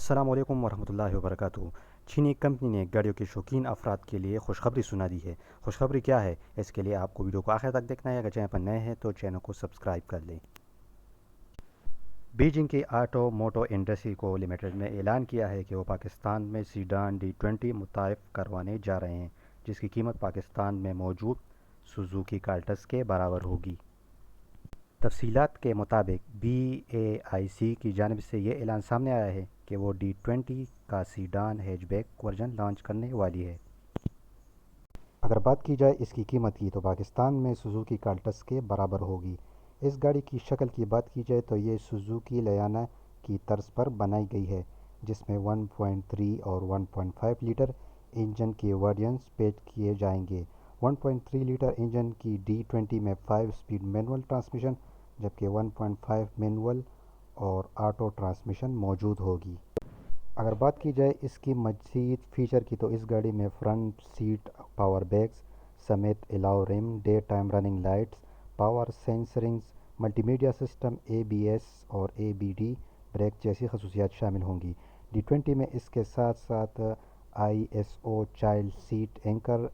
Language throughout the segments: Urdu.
السلام علیکم ورحمۃ اللہ وبرکاتہ۔ چینی کمپنی نے گاڑیوں کے شوقین افراد کے لیے خوشخبری سنا دی ہے۔ خوشخبری کیا ہے؟ اس کے لیے آپ کو ویڈیو کو آخر تک دیکھنا ہے۔ اگر چینل پر نئے ہیں تو چینل کو سبسکرائب کر لیں۔ بیجنگ کی آٹو موٹو انڈسٹری کو لمیٹڈ نے اعلان کیا ہے کہ وہ پاکستان میں سیڈان D20 متعارف کروانے جا رہے ہیں، جس کی قیمت پاکستان میں موجود سوزوکی کالٹس کے برابر ہوگی۔ تفصیلات کے مطابق BAIC کی جانب سے یہ اعلان سامنے آیا ہے کہ وہ D20 کا سیڈان ہیچ بیک ورژن لانچ کرنے والی ہے۔ اگر بات کی جائے اس کی قیمت کی تو پاکستان میں سوزوکی کالٹس کے برابر ہوگی۔ اس گاڑی کی شکل کی بات کی جائے تو یہ سوزوکی لیانا کی طرز پر بنائی گئی ہے، جس میں 1.3 اور 1.5 لیٹر انجن کے ویریئنٹس پیش کیے جائیں گے۔ 1.3 لیٹر انجن کی D20 میں 5 سپیڈ مینول ٹرانسمیشن، جبکہ 1.5 مینول اور آٹو ٹرانسمیشن موجود ہوگی۔ اگر بات کی جائے اس کی مزید فیچر کی تو اس گاڑی میں فرنٹ سیٹ پاور بیگز سمیت alloy rim, day time running lights, power سینسرنگز، ملٹی میڈیا سسٹم، ABS اور ABD بریک جیسی خصوصیات شامل ہوں گی۔ D20 میں اس کے ساتھ ساتھ ISO child seat anchor,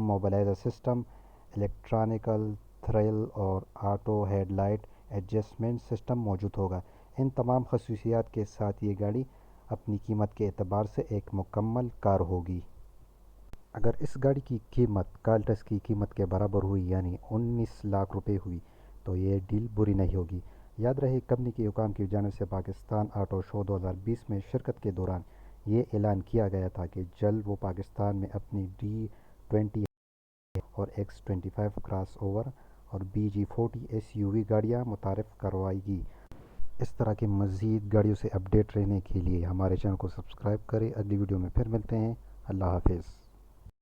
mobiliser system, electronical thrill اور auto head light adjustment system موجود ہوگا۔ ان تمام خصوصیات کے ساتھ یہ گاڑی اپنی قیمت کے اعتبار سے ایک مکمل کار ہوگی۔ اگر اس گاڑی کی قیمت کالٹس کی قیمت کے برابر ہوئی یعنی 19 لاکھ روپے ہوئی تو یہ ڈیل بری نہیں ہوگی۔ یاد رہے کمپنی کے حکام کی جانب سے پاکستان آٹو شو 2020 میں شرکت کے دوران یہ اعلان کیا گیا تھا کہ جلد وہ پاکستان میں اپنی D20 اور X25 کراس اوور اور BG40 SUV گاڑیاں متعارف کروائے گی۔ اس طرح کی مزید گاڑیوں سے اپڈیٹ رہنے کے لیے ہمارے چینل کو سبسکرائب کریں۔ اگلی ویڈیو میں پھر ملتے ہیں۔ اللہ حافظ۔